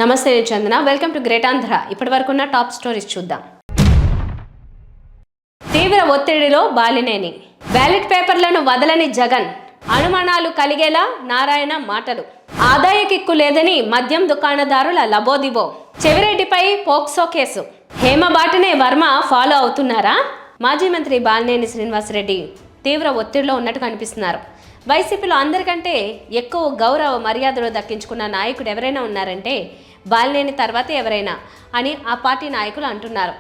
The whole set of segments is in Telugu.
నమస్తే నేను Chandana. Welcome to great Andhra. ఇప్పటి వరకున్న టాప్ స్టోరీస్ చూద్దాం. తీవ్ర ఒత్తిడిలో బాలినేని, బ్యాలెట్ పేపర్లను వదలని జగన్, అనుమానాలు కలిగేలా నారాయణ మాటలు, ఆదాయ కిక్కు లేదని మద్యం దుకాణదారుల లబోదిబో, చెవిరెడ్డిపై పోక్సో కేసు, హేమబాటనే వర్మ ఫాలో అవుతున్నారా? మాజీ మంత్రి బాలినేని శ్రీనివాసరెడ్డి తీవ్ర ఒత్తిడిలో ఉన్నట్టు కనిపిస్తున్నారు. వైసీపీలో అందరికంటే ఎక్కువ గౌరవ మర్యాదలు దక్కించుకున్న నాయకుడు ఎవరైనా ఉన్నారంటే బాలినేని తర్వాత ఎవరైనా అని ఆ పార్టీ నాయకులు అంటున్నారు.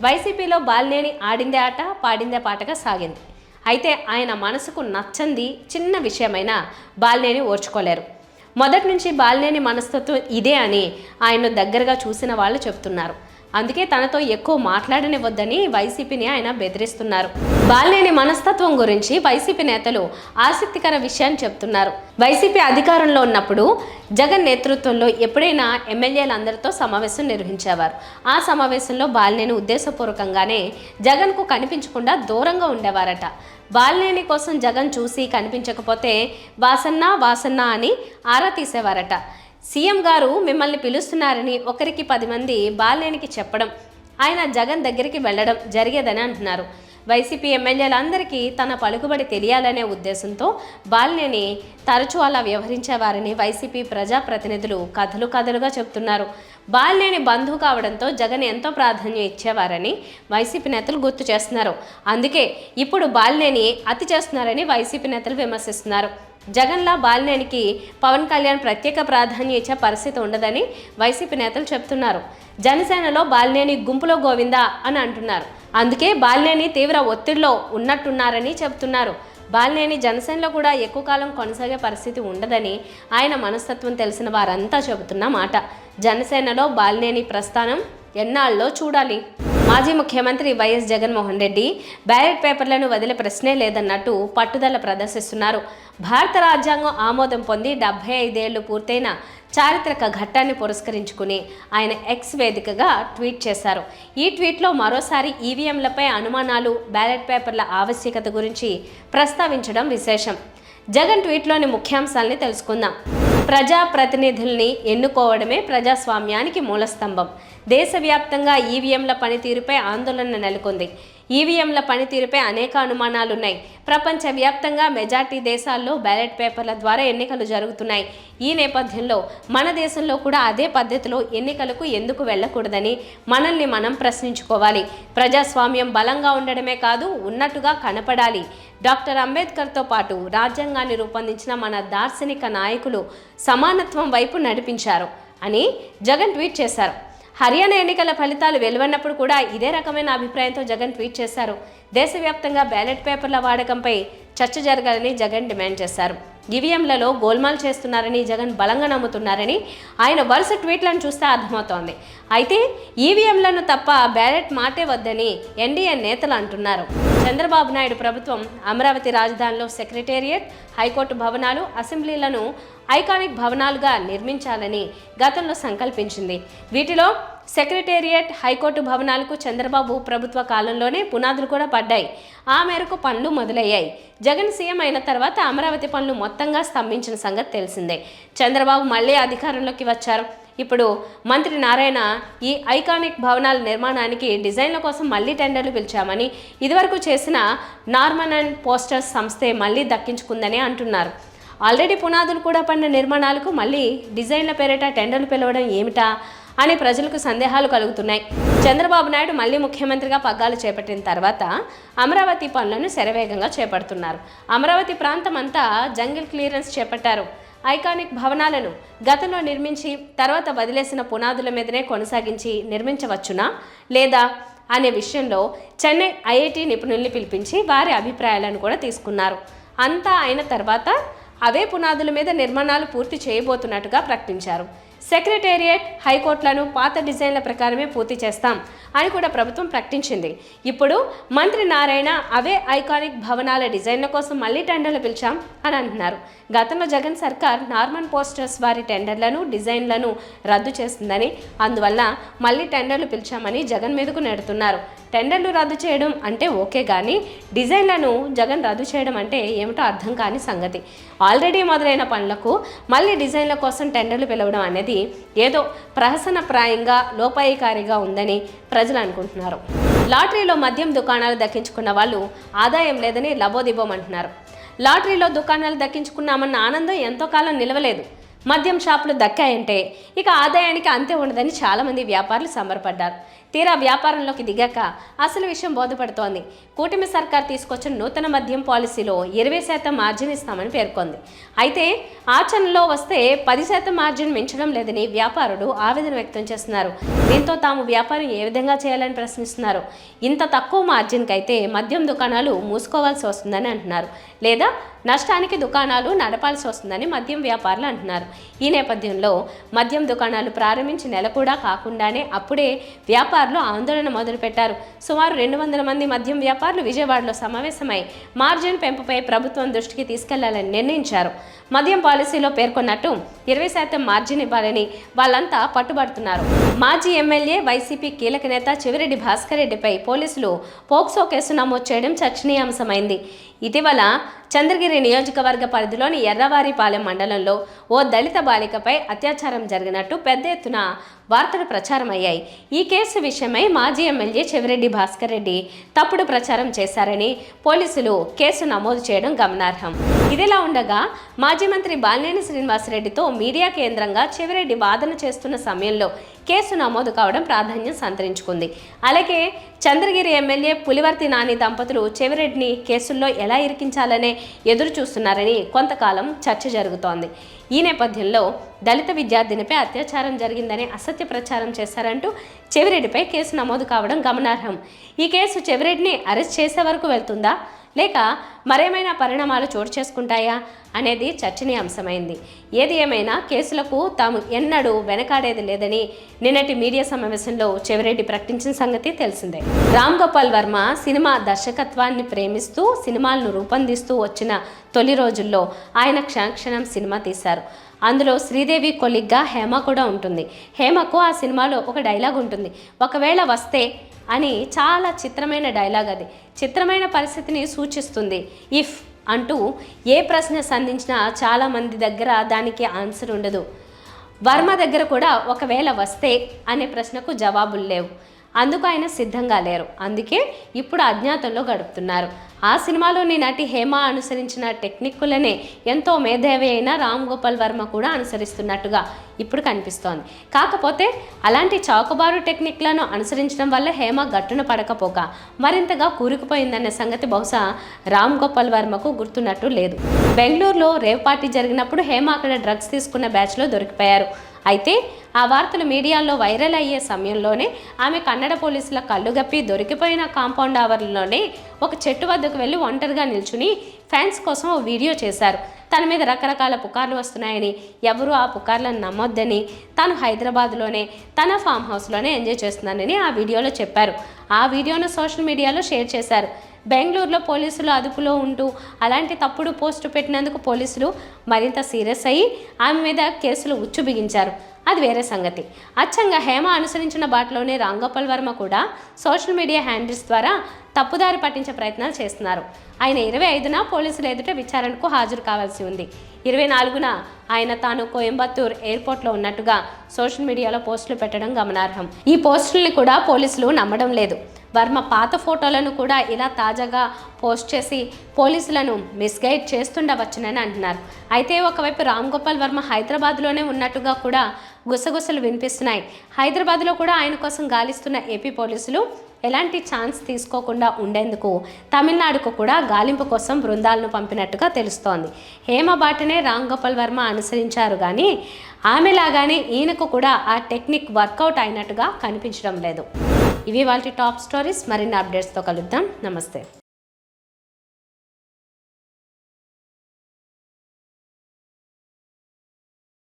వైసీపీలో బాలినేని ఆడిందే ఆట పాడిందే పాటగా సాగింది. అయితే ఆయన మనసుకు నచ్చంది చిన్న విషయమైనా బాలినేని ఓర్చుకోలేరు. మొదటి నుంచి బాలినేని మనస్తత్వం ఇదే అని ఆయన్ను దగ్గరగా చూసిన వాళ్ళు చెప్తున్నారు. అందుకే తనతో ఎక్కువ మాట్లాడనివ్వద్దని వైసీపీని ఆయన బెదిరిస్తున్నారు. బాలినేని మనస్తత్వం గురించి వైసీపీ నేతలు ఆసక్తికర విషయాన్ని చెప్తున్నారు. వైసీపీ అధికారంలో ఉన్నప్పుడు జగన్ నేతృత్వంలో ఎప్పుడైనా ఎమ్మెల్యేలందరితో సమావేశం నిర్వహించేవారు. ఆ సమావేశంలో బాలినేని ఉద్దేశపూర్వకంగానే జగన్కు కనిపించకుండా దూరంగా ఉండేవారట. బాలినేని కోసం జగన్ చూసి కనిపించకపోతే వాసన్న అని ఆరా తీసేవారట. సీఎం గారు మిమ్మల్ని పిలుస్తున్నారని ఒకరికి 10 మంది బాలినేనికి చెప్పడం, ఆయన జగన్ దగ్గరికి వెళ్ళడం జరిగేదని అంటున్నారు. వైసీపీ ఎమ్మెల్యేలందరికీ తన పలుకుబడి తెలియాలనే ఉద్దేశంతో బాలినేని తరచూ అలా వ్యవహరించేవారని వైసీపీ ప్రజాప్రతినిధులు కథలుగా చెప్తున్నారు. బాలినేని బంధువు కావడంతో జగన్ ఎంతో ప్రాధాన్యం ఇచ్చేవారని వైసీపీ నేతలు గుర్తు చేస్తున్నారు. అందుకే ఇప్పుడు బాలినేని అతి చేస్తున్నారని వైసీపీ నేతలు విమర్శిస్తున్నారు. జగన్లా బాలినేనికి పవన్ కళ్యాణ్ ప్రత్యేక ప్రాధాన్యం ఇచ్చే పరిస్థితి ఉండదని వైసీపీ నేతలు చెప్తున్నారు. జనసేనలో బాలినేని గుంపులో గోవిందా అని అంటున్నారు. అందుకే బాలినేని తీవ్ర ఒత్తిడిలో ఉన్నట్టున్నారని చెప్తున్నారు. బాలినేని జనసేనలో కూడా ఎక్కువ కాలం కొనసాగే పరిస్థితి ఉండదని ఆయన మనస్తత్వం తెలిసిన వారంతా చెబుతున్న మాట. జనసేనలో బాలినేని ప్రస్థానం ఎన్నాళ్ళలో చూడాలి. మాజీ ముఖ్యమంత్రి వైఎస్ జగన్మోహన్ రెడ్డి బ్యాలెట్ పేపర్లను వదిలే ప్రశ్నే లేదన్నట్టు పట్టుదల ప్రదర్శిస్తున్నారు. భారత రాజ్యాంగం ఆమోదం పొంది 75 ఏళ్లు పూర్తయిన చారిత్రక ఘట్టాన్ని పురస్కరించుకుని ఆయన ఎక్స్ వేదికగా ట్వీట్ చేశారు. ఈ ట్వీట్లో మరోసారి ఈవీఎంలపై అనుమానాలు, బ్యాలెట్ పేపర్ల ఆవశ్యకత గురించి ప్రస్తావించడం విశేషం. జగన్ ట్వీట్లోని ముఖ్యాంశాలని తెలుసుకుందాం. ప్రజాప్రతినిధుల్ని ఎన్నుకోవడమే ప్రజాస్వామ్యానికి మూలస్తంభం. దేశవ్యాప్తంగా ఈవీఎంల పనితీరుపై ఆందోళన నెలకొంది. ఈవీఎంల పనితీరుపై అనేక అనుమానాలున్నాయి. ప్రపంచవ్యాప్తంగా మెజార్టీ దేశాల్లో బ్యాలెట్ పేపర్ల ద్వారా ఎన్నికలు జరుగుతున్నాయి. ఈ నేపథ్యంలో మన దేశంలో కూడా అదే పద్ధతిలో ఎన్నికలకు ఎందుకు వెళ్ళకూడదని మనల్ని మనం ప్రశ్నించుకోవాలి. ప్రజాస్వామ్యం బలంగా ఉండడమే కాదు, ఉన్నట్టుగా కనపడాలి. డాక్టర్ అంబేద్కర్తో పాటు రాజ్యాంగాన్ని రూపొందించిన మన దార్శనిక నాయకులు సమానత్వం వైపు నడిపించారు అని జగన్ ట్వీట్ చేశారు. హర్యానా ఎన్నికల ఫలితాలు వెలువన్నప్పుడు కూడా ఇదే రకమైన అభిప్రాయంతో జగన్ ట్వీట్ చేశారు. దేశవ్యాప్తంగా బ్యాలెట్ పేపర్ల వాడకంపై చర్చ జరగాలని జగన్ డిమాండ్ చేశారు. ఈవీఎంలలో గోల్మాల్ చేస్తున్నారని జగన్ బలంగా నమ్ముతున్నారని ఆయన వరుస ట్వీట్లను చూస్తే అర్థమవుతోంది. అయితే ఈవీఎంలను తప్ప బ్యాలెట్ మాటే వద్దని ఎన్డీఏ నేతలు అంటున్నారు. చంద్రబాబు నాయుడు ప్రభుత్వం అమరావతి రాజధానిలో సెక్రటేరియట్, హైకోర్టు భవనాలు, అసెంబ్లీలను ఐకానిక్ భవనాలుగా నిర్మించాలని గతంలో సంకల్పించింది. వీటిలో సెక్రటేరియట్, హైకోర్టు భవనాలకు చంద్రబాబు ప్రభుత్వ కాలంలోనే పునాదులు కూడా పడ్డాయి. ఆ మేరకు పనులు మొదలయ్యాయి. జగన్ సీఎం అయిన తర్వాత అమరావతి పనులు మొత్తంగా స్తంభించిన సంగతి తెలిసిందే. చంద్రబాబు మళ్ళీ అధికారంలోకి వచ్చారు. ఇప్పుడు మంత్రి నారాయణ ఈ ఐకానిక్ భవనాల నిర్మాణానికి డిజైన్ల కోసం మళ్ళీ టెండర్లు పిలిచామని, ఇదివరకు చేసిన నార్మన్ అండ్ పోస్టర్స్ సంస్థే మళ్ళీ దక్కించుకుందని అంటున్నారు. ఆల్రెడీ పునాదులు కూడా పడిన నిర్మాణాలకు మళ్ళీ డిజైన్ల పేరిట టెండర్లు పిలవడం ఏమిటా అని ప్రజలకు సందేహాలు కలుగుతున్నాయి. చంద్రబాబు నాయుడు మళ్ళీ ముఖ్యమంత్రిగా పగ్గాలు చేపట్టిన తర్వాత అమరావతి పనులను శరవేగంగా చేపడుతున్నారు. అమరావతి ప్రాంతం అంతా జంగిల్ క్లియరెన్స్ చేపట్టారు. ఐకానిక్ భవనాలను గతంలో నిర్మించి తర్వాత వదిలేసిన పునాదుల మీదనే కొనసాగించి నిర్మించవచ్చునా లేదా అనే విషయంలో చెన్నై ఐఐటి నిపుణుల్ని పిలిపించి వారి అభిప్రాయాలను కూడా తీసుకున్నారు. అంతా అయిన తర్వాత అవే పునాదుల మీద నిర్మాణాలు పూర్తి చేయబోతున్నట్టుగా ప్రకటించారు. సెక్రటేరియట్, హైకోర్టులను పాత డిజైన్ల ప్రకారమే పూర్తి చేస్తాం అని కూడా ప్రభుత్వం ప్రకటించింది. ఇప్పుడు మంత్రి నారాయణ అవే ఐకానిక్ భవనాల డిజైన్ల కోసం మళ్ళీ టెండర్లు పిలిచాం అని అంటున్నారు. గతంలో జగన్ సర్కార్ నార్మన్ పోస్టర్స్ వారి టెండర్లను, డిజైన్లను రద్దు చేస్తుందని, అందువల్ల మళ్ళీ టెండర్లు పిలిచామని జగన్ మీదకు నెడుతున్నారు. టెండర్లు రద్దు చేయడం అంటే ఓకే, కానీ డిజైన్లను జగన్ రద్దు చేయడం అంటే ఏమిటో అర్థం కాని సంగతి. ఆల్రెడీ మొదలైన పనులకు మళ్ళీ డిజైన్ల కోసం టెండర్లు పిలవడం అనేది అనేది ఏదో ప్రహసనప్రాయంగా లోపాయికారిగా ఉందని ప్రజలు అనుకుంటున్నారు. లాటరీలో మద్యం దుకాణాలు దక్కించుకున్న వాళ్ళు ఆదాయం లేదని లబోదిబోమంటున్నారు. లాటరీలో దుకాణాలు దక్కించుకున్నామన్న ఆనందం ఎంతో కాలం నిలవలేదు. మద్యం షాపులు దక్కాయంటే ఇక ఆదాయానికి అంతే ఉండదని చాలామంది వ్యాపారులు సంబరపడ్డారు. తీరా వ్యాపారంలోకి దిగాక అసలు విషయం బోధపడుతోంది. కూటమి సర్కార్ తీసుకొచ్చిన నూతన మద్యం పాలసీలో 20% మార్జిన్ ఇస్తామని పేర్కొంది. అయితే ఆచరణలో వస్తే 10% మార్జిన్ మించడం లేదని వ్యాపారులు ఆవేదన వ్యక్తం చేస్తున్నారు. దీంతో తాము వ్యాపారం ఏ విధంగా చేయాలని ప్రశ్నిస్తున్నారు. ఇంత తక్కువ మార్జిన్కి అయితే మద్యం దుకాణాలు మూసుకోవాల్సి వస్తుందని అంటున్నారు. లేదా నష్టానికి దుకాణాలు నడపాల్సి వస్తుందని మద్యం వ్యాపారులు అంటున్నారు. ఈ నేపథ్యంలో మద్యం దుకాణాలు ప్రారంభించి నెల కూడా కాకుండానే అప్పుడే వ్యాపారులు ఆందోళన మొదలుపెట్టారు. సుమారు 200 మంది మద్యం వ్యాపారులు విజయవాడలో సమావేశమై మార్జిన్ పెంపుపై ప్రభుత్వం దృష్టికి తీసుకెళ్లాలని నిర్ణయించారు. మద్యం పాలసీలో పేర్కొన్నట్టు 20% మార్జిన్ ఇవ్వాలని వాళ్ళంతా పట్టుబడుతున్నారు. మాజీ ఎమ్మెల్యే వైసీపీ కీలక నేత చెవిరెడ్డి భాస్కర్ రెడ్డిపై పోలీసులు పోక్సో కేసు నమోదు చేయడం చర్చనీయాంశమైంది. ఇటీవల చంద్రగిరి నియోజకవర్గ పరిధిలోని ఎర్రవారిపాలెం మండలంలో ఓ దళిత బాలికపై అత్యాచారం జరిగినట్టు పెద్ద ఎత్తున వార్తలు ప్రచారమయ్యాయి. ఈ కేసు విషయమై మాజీ ఎమ్మెల్యే చెవిరెడ్డి భాస్కర్ రెడ్డి తప్పుడు ప్రచారం చేశారని పోలీసులు కేసు నమోదు చేయడం గమనార్హం. ఇదిలా ఉండగా మాజీ మంత్రి బాలినేని శ్రీనివాసరెడ్డితో మీడియా కేంద్రంగా చెవిరెడ్డి వాదన చేస్తున్న సమయంలో కేసు నమోదు కావడం ప్రాధాన్యం సంతరించుకుంది. అలాగే చంద్రగిరి ఎమ్మెల్యే పులివర్తి నాని దంపతులు చెవిరెడ్డిని కేసుల్లో ఎలా ఇరికించాలనే ఎదురు చూస్తున్నారని కొంతకాలం చర్చ జరుగుతోంది. ఈ నేపథ్యంలో దళిత విద్యార్థినిపై అత్యాచారం జరిగిందని అసత్య ప్రచారం చేశారంటూ చెవిరెడ్డిపై కేసు నమోదు కావడం గమనార్హం. ఈ కేసు చెవిరెడ్డిని అరెస్ట్ చేసే వరకు వెళ్తుందా లేక మరేమైనా పరిణామాలు చోటు చేసుకుంటాయా అనేది చర్చనీయాంశమైంది. ఏది ఏమైనా కేసులకు తాము ఎన్నడూ వెనకాడేది లేదని నిన్నటి మీడియా సమావేశంలో చెవిరెడ్డి ప్రకటించిన సంగతి తెలిసిందే. రామ్ గోపాల్ వర్మ సినిమా దర్శకత్వాన్ని ప్రేమిస్తూ సినిమాలను రూపొందిస్తూ వచ్చిన తొలి రోజుల్లో ఆయన క్షణక్షణం సినిమా తీశారు. అందులో శ్రీదేవి కొలిగ్గా హేమ కూడా ఉంటుంది. హేమకు ఆ సినిమాలో ఒక డైలాగ్ ఉంటుంది, ఒకవేళ వస్తే అని. చాలా చిత్రమైన డైలాగ్ అది. చిత్రమైన పరిస్థితిని సూచిస్తుంది. ఇఫ్ అంటూ ఏ ప్రశ్న సంధించినా చాలామంది దగ్గర దానికి ఆన్సర్ ఉండదు. వర్మ దగ్గర కూడా ఒకవేళ వస్తే అనే ప్రశ్నకు జవాబులు లేవు. అందుకు ఆయన సిద్ధంగా లేరు. అందుకే ఇప్పుడు అజ్ఞాతంలో గడుపుతున్నారు. ఆ సినిమాలోని నటి హేమ అనుసరించిన టెక్నిక్కులనే ఎంతో మేధావి అయిన రామ్ గోపాల్ వర్మ కూడా అనుసరిస్తున్నట్టుగా ఇప్పుడు కనిపిస్తోంది. కాకపోతే అలాంటి చౌకబారు టెక్నిక్లను అనుసరించడం వల్ల హేమ గట్టున పడకపోక మరింతగా కూరుకుపోయిందనే సంగతి బహుశా రామ్ గోపాల్ వర్మకు గుర్తున్నట్టు లేదు. బెంగళూరులో రేవ్ పార్టీ జరిగినప్పుడు హేమ అక్కడ డ్రగ్స్ తీసుకున్న బ్యాచ్లో దొరికిపోయారు. అయితే ఆ వార్తలు మీడియాలో వైరల్ అయ్యే సమయంలోనే ఆమె కన్నడ పోలీసుల కళ్ళుగప్పి దొరికిపోయిన కాంపౌండ్ ఆవర్లోనే ఒక చెట్టు వద్దకు వెళ్ళి ఒంటరిగా నిల్చుని ఫ్యాన్స్ కోసం ఓ వీడియో చేశారు. తన మీద రకరకాల పుకార్లు వస్తున్నాయని, ఎవరు ఆ పుకార్లను నమ్మొద్దని, తాను హైదరాబాద్లోనే తన ఫామ్ హౌస్లోనే ఎంజాయ్ చేస్తున్నానని ఆ వీడియోలో చెప్పారు. ఆ వీడియోను సోషల్ మీడియాలో షేర్ చేశారు. బెంగళూరులో పోలీసులు అదుపులో ఉంటూ అలాంటి తప్పుడు పోస్టు పెట్టినందుకు పోలీసులు మరింత సీరియస్ అయ్యి ఆమె మీద కేసులు ఉచ్చు బిగించారు. అది వేరే సంగతి. అచ్చంగా హేమ అనుసరించిన బాటలోనే రామ్ గోపాల్ వర్మ కూడా సోషల్ మీడియా హ్యాండిల్స్ ద్వారా తప్పుదారి పట్టించే ప్రయత్నాలు చేస్తున్నారు. ఆయన 25న పోలీసుల ఎదుట విచారణకు హాజరు కావాల్సి ఉంది. 24న ఆయన తాను కోయంబత్తూర్ ఎయిర్పోర్ట్లో ఉన్నట్టుగా సోషల్ మీడియాలో పోస్టులు పెట్టడం గమనార్హం. ఈ పోస్టుల్ని కూడా పోలీసులు నమ్మడం లేదు. వర్మ పాత ఫోటోలను కూడా ఇలా తాజాగా పోస్ట్ చేసి పోలీసులను మిస్గైడ్ చేస్తుండవచ్చునని అంటున్నారు. అయితే ఒకవైపు రామ్ గోపాల్ వర్మ హైదరాబాద్లోనే ఉన్నట్టుగా కూడా గుసగుసలు వినిపిస్తున్నాయి. హైదరాబాద్లో కూడా ఆయన కోసం గాలిస్తున్న ఏపీ పోలీసులు ఎలాంటి ఛాన్స్ తీసుకోకుండా ఉండేందుకు తమిళనాడుకు కూడా గాలింపు కోసం బృందాలను పంపినట్టుగా తెలుస్తోంది. హేమ బాటనే రామ్ గోపాల్ వర్మ అనుసరించారు కానీ ఆమెలాగానే ఈయనకు కూడా ఆ టెక్నిక్ వర్కౌట్ అయినట్టుగా కనిపించడం లేదు. ఇవి వాళ్ళ టాప్ స్టోరీస్. మరిన్ని అప్డేట్స్తో కలుద్దాం. నమస్తే.